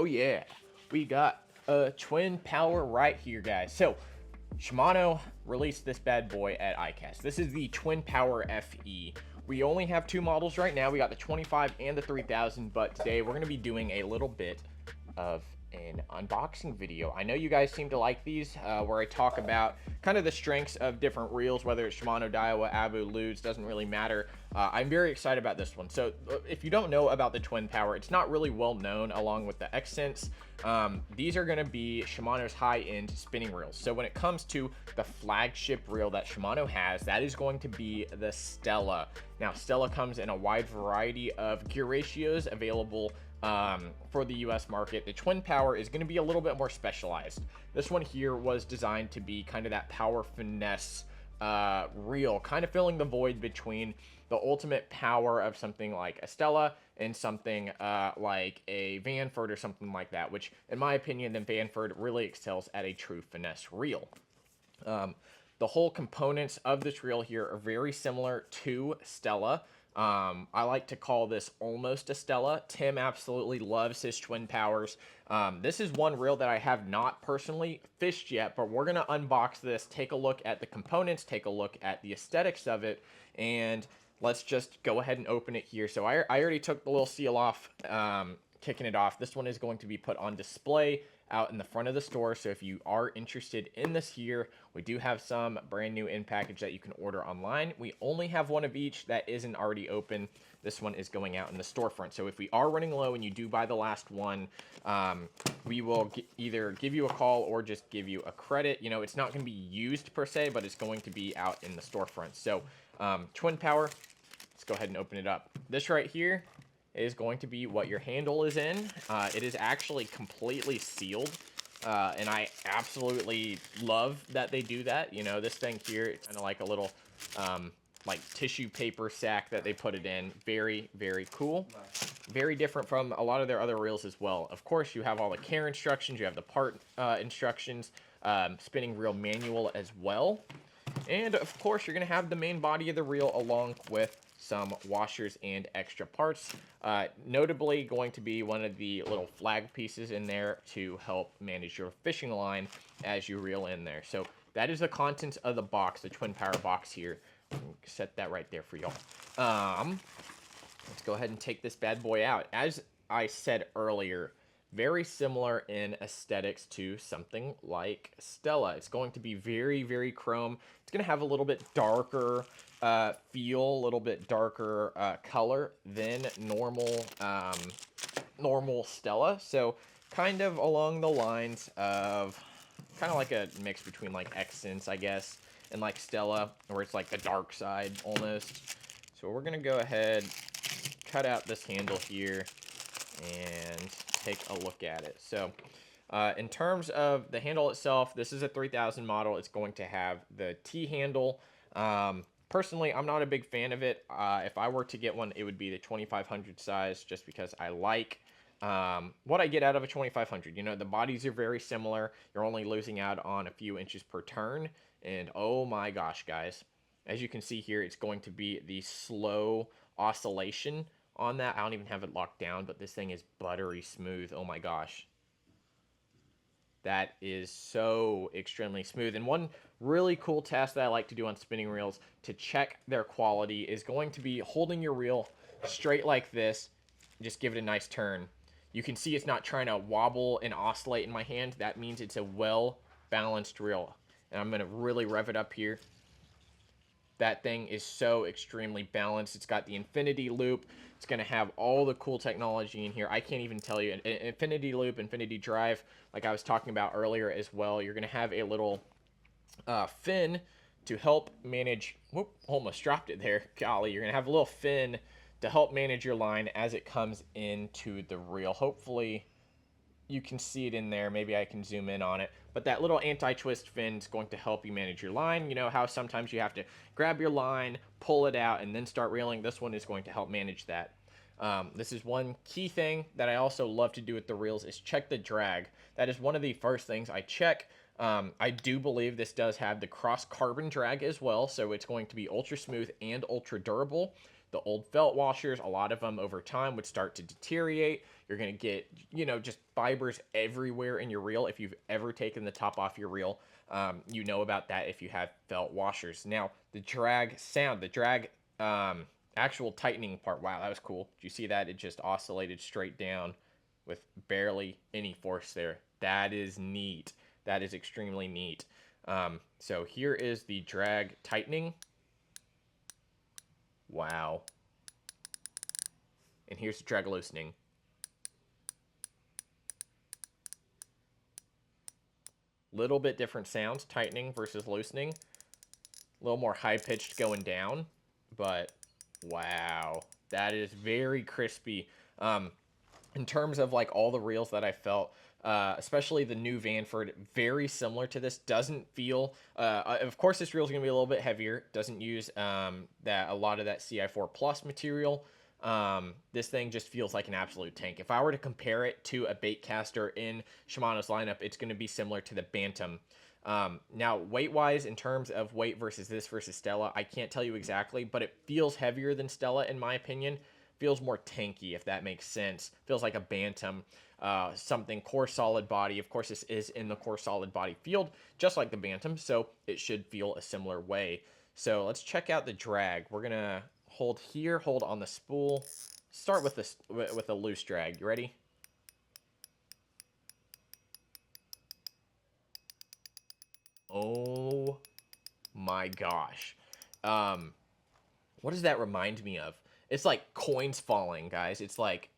Oh yeah, we got a twin power right here, guys. So Shimano released this bad boy at ICAST. This is the twin power FE. We only have two models right now. We got the 25 and the 3000, but today we're going to be doing a little bit of an unboxing video. I know you guys seem to like these, where I talk about kind of the strengths of different reels, whether it's Shimano, Daiwa, Abu, Ludes, doesn't really matter. I'm very excited about this one. So if you don't know about the twin power, it's not really well known along with the Xsense. These are going to be Shimano's high-end spinning reels. So when it comes to the flagship reel that Shimano has, that is going to be the Stella. Now Stella comes in a wide variety of gear ratios available for the US market. The twin power is going to be a little bit more specialized. This one here was designed to be kind of that power finesse reel, kind of filling the void between the ultimate power of something like a Stella and something like a Vanford or something like that, which in my opinion, the Vanford really excels at a true finesse reel. The whole components of this reel here are very similar to Stella. I like to call this almost a Stella. Tim absolutely loves his twin powers. This is one reel that I have not personally fished yet, but we're going to unbox this, take a look at the components, take a look at the aesthetics of it, and let's just go ahead and open it here. So I already took the little seal off, kicking it off. This one is going to be put on display out in the front of the store. So if you are interested in this here, we do have some brand new in package that you can order online. We only have one of each that isn't already open. This one is going out in the storefront. So if we are running low and you do buy the last one, we will either give you a call or just give you a credit. You know, it's not going to be used per se, but it's going to be out in the storefront. So twin power, let's go ahead and open it up. This right here is going to be what your handle is in. It is actually completely sealed, and I absolutely love that they do that. You know, this thing here, it's kind of like a little like tissue paper sack that they put it in. Very, very cool. Very different from a lot of their other reels as well. Of course, you have all the care instructions, you have the part instructions, spinning reel manual as well. And of course, you're going to have the main body of the reel along with some washers and extra parts. Notably going to be one of the little flag pieces in there to help manage your fishing line as you reel in there. So that is the contents of the box, the twin power box here. Set that right there for y'all. Let's go ahead and take this bad boy out. As I said earlier, very similar in aesthetics to something like Stella. It's going to be very, very chrome. It's going to have a little bit darker feel, a little bit darker color than normal normal Stella. So kind of along the lines of kind of like a mix between like Xsense, I guess, and like Stella, where it's like the dark side almost. So we're going to go ahead, cut out this handle here, and take a look at it. So in terms of the handle itself, this is a 3000 model. It's going to have the T handle. Personally, I'm not a big fan of it. If I were to get one, it would be the 2500 size, just because I like what I get out of a 2500. You know, the bodies are very similar. You're only losing out on a few inches per turn. And oh my gosh, guys, as you can see here, it's going to be the slow oscillation on that. I don't even have it locked down, but this thing is buttery smooth. Oh my gosh. That is so extremely smooth. And one really cool test that I like to do on spinning reels to check their quality is going to be holding your reel straight like this. Just give it a nice turn. You can see it's not trying to wobble and oscillate in my hand. That means it's a well-balanced reel. And I'm going to really rev it up here. That thing is so extremely balanced. It's got the infinity loop. It's going to have all the cool technology in here. I can't even tell you. Infinity loop, infinity drive, like I was talking about earlier as well. You're going to have a little fin to help manage. Whoop, almost dropped it there. Golly, you're going to have a little fin to help manage your line as it comes into the reel. Hopefully you can see it in there. Maybe I can zoom in on it. But that little anti-twist fin is going to help you manage your line. You know how sometimes you have to grab your line, pull it out, and then start reeling? This one is going to help manage that. This is one key thing that I also love to do with the reels is check the drag. That is one of the first things I check. I do believe this does have the cross carbon drag as well, so it's going to be ultra smooth and ultra durable. the old felt washers, a lot of them over time would start to deteriorate. You're going to get, you know, just fibers everywhere in your reel. If you've ever taken the top off your reel, you know about that if you have felt washers. Now, the drag sound, the drag actual tightening part, wow, that was cool. Did you see that? It just oscillated straight down with barely any force there. That is neat. That is extremely neat. So here is the drag tightening. Wow. And here's the drag loosening. Little bit different sounds, tightening versus loosening. A little more high-pitched going down, but wow. That is very crispy. In terms of like all the reels that I felt, especially the new Vanford, very similar to this. Doesn't feel, of course, this reel is going to be a little bit heavier. Doesn't use a lot of that CI4 Plus material. This thing just feels like an absolute tank. If I were to compare it to a bait caster in Shimano's lineup, it's going to be similar to the Bantam. Now, weight-wise, in terms of weight versus this versus Stella, I can't tell you exactly, but it feels heavier than Stella in my opinion. Feels more tanky, if that makes sense. Feels like a Bantam, something core solid body. Of course, this is in the core solid body field, just like the Bantam, so it should feel a similar way. So let's check out the drag. We're gonna hold here, hold on the spool. Start with this with a loose drag. You ready? Oh my gosh. What does that remind me of? It's like coins falling, guys. It's like,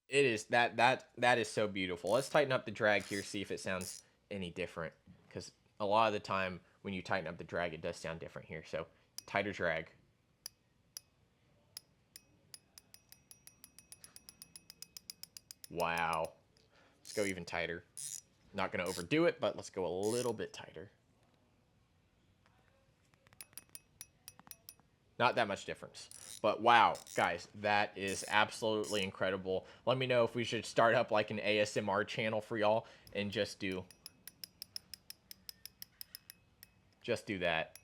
it is, that is so beautiful. Let's tighten up the drag here, see if it sounds any different, because a lot of the time when you tighten up the drag, it does sound different here. So tighter drag. Wow. Let's go even tighter. Not going to overdo it, but let's go a little bit tighter. Not that much difference. But wow, guys, that is absolutely incredible. Let me know if we should start up like an ASMR channel for y'all and just do that.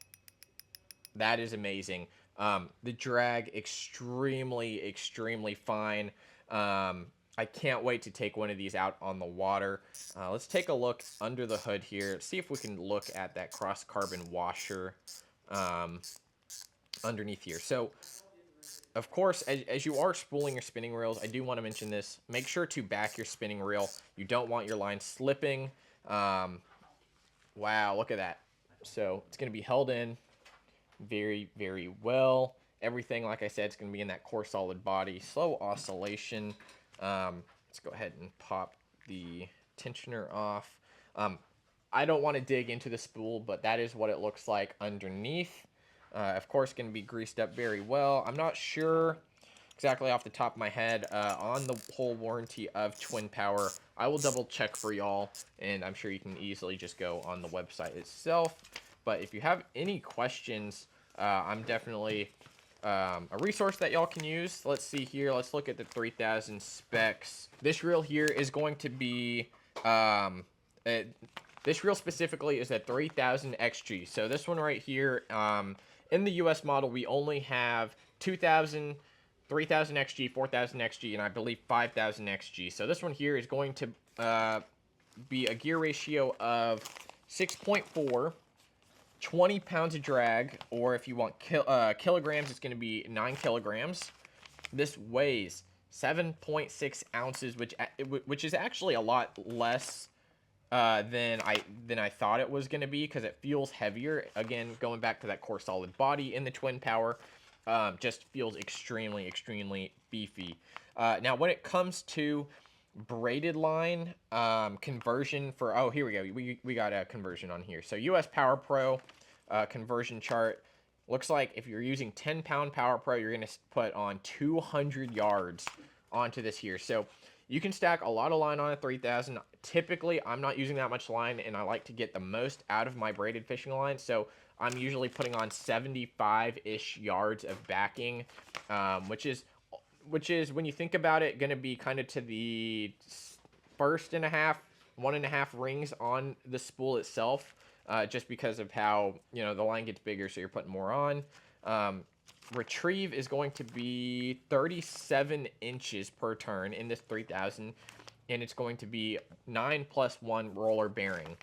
That is amazing. The drag, extremely fine. I can't wait to take one of these out on the water. Let's take a look under the hood here. See if we can look at that cross carbon washer underneath here. So, of course, as you are spooling your spinning reels, I do want to mention this. Make sure to back your spinning reel. You don't want your line slipping. Wow, look at that. So it's going to be held in very well. Everything, like I said, it's going to be in that core solid body. Slow oscillation. Let's go ahead and pop the tensioner off. I don't want to dig into the spool, but that is what it looks like underneath. Of course, going to be greased up very well. I'm not sure exactly off the top of my head on the whole warranty of Twin Power. I will double check for y'all, and I'm sure you can easily just go on the website itself. But if you have any questions, I'm definitely a resource that y'all can use. Let's see here. Let's look at the 3000 specs. This reel here is going to be... this reel specifically is a 3000 XG. So this one right here, in the US model, we only have 2000, 3000 XG, 4000 XG, and I believe 5000 XG. So this one here is going to be a gear ratio of 6.4, 20 pounds of drag, or if you want kilograms, it's going to be 9 kilograms. This weighs 7.6 ounces, which is actually a lot less than I thought it was going to be, because it feels heavier. Again, going back to that core solid body in the Twin Power, just feels extremely beefy. Now, when it comes to braided line conversion for, oh, here we go. We got a conversion on here. So US Power Pro conversion chart. Looks like if you're using 10-pound Power Pro, you're going to put on 200 yards onto this here. So you can stack a lot of line on a 3000. Typically, I'm not using that much line, and I like to get the most out of my braided fishing line. So I'm usually putting on 75-ish yards of backing, which is, when you think about it, going to be kind of to the 1.5 rings on the spool itself. just because of how, you know, the line gets bigger, so you're putting more on. Retrieve is going to be 37 inches per turn in this 3000, and it's going to be 9+1 roller bearing.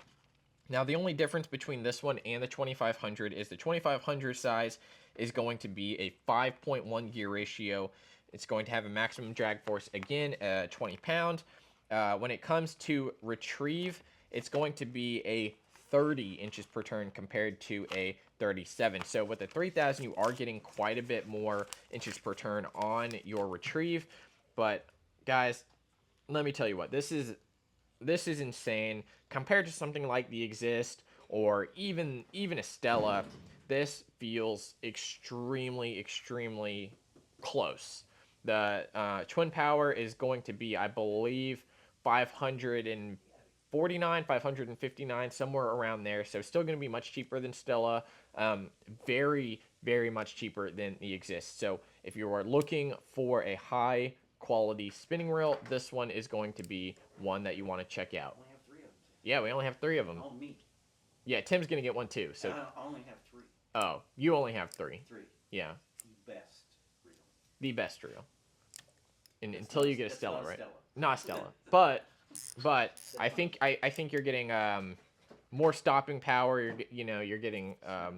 Now, the only difference between this one and the 2500 is the 2500 size is going to be a 5.1 gear ratio. It's going to have a maximum drag force, again, 20 pounds. When it comes to retrieve, it's going to be a 30 inches per turn compared to a 37. So with the 3000, you are getting quite a bit more inches per turn on your retrieve. But guys, let me tell you what, this is insane compared to something like the Exist or even a Stella. This feels extremely close. The Twin Power is going to be, I believe, 549, 559, somewhere around there. So still going to be much cheaper than Stella. Very much cheaper than the Exist. So if you are looking for a high quality spinning reel, this one is going to be one that you want to check out. We only have 3 of them. Yeah, we only have 3 of them. Oh, me. Yeah, Tim's going to get one too. So I only have 3. Oh, you only have 3. 3. Yeah. The best reel. The best reel. Until you get a Stella, right? Stella. Not Stella. But I think you're getting more stopping power. You're getting a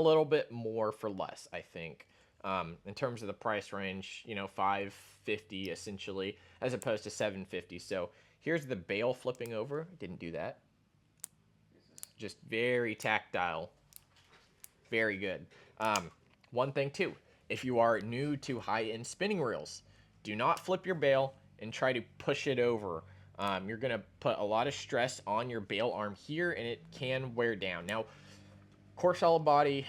little bit more for less, I think. In terms of the price range, $550 essentially, as opposed to $750. So here's the bail flipping over. Didn't do that. Just very tactile. Very good. One thing too, if you are new to high-end spinning reels, do not flip your bail and try to push it over. You're gonna put a lot of stress on your bail arm here, and it can wear down. Now, core solid body,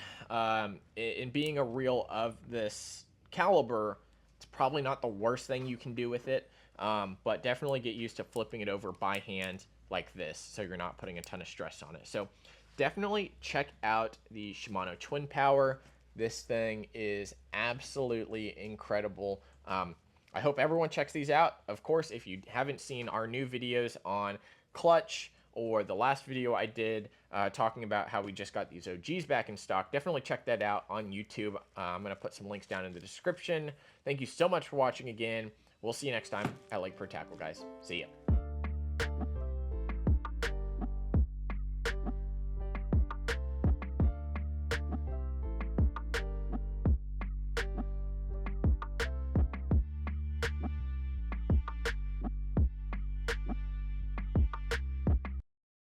in being a reel of this caliber, it's probably not the worst thing you can do with it, but definitely get used to flipping it over by hand like this, so you're not putting a ton of stress on it. So definitely check out the Shimano Twin Power. This thing is absolutely incredible. I hope everyone checks these out. Of course, if you haven't seen our new videos on clutch, or the last video I did talking about how we just got these OGs back in stock, definitely check that out on YouTube. I'm going to put some links down in the description. Thank you so much for watching again. We'll see you next time at Lake Pro Tackle, guys. See ya.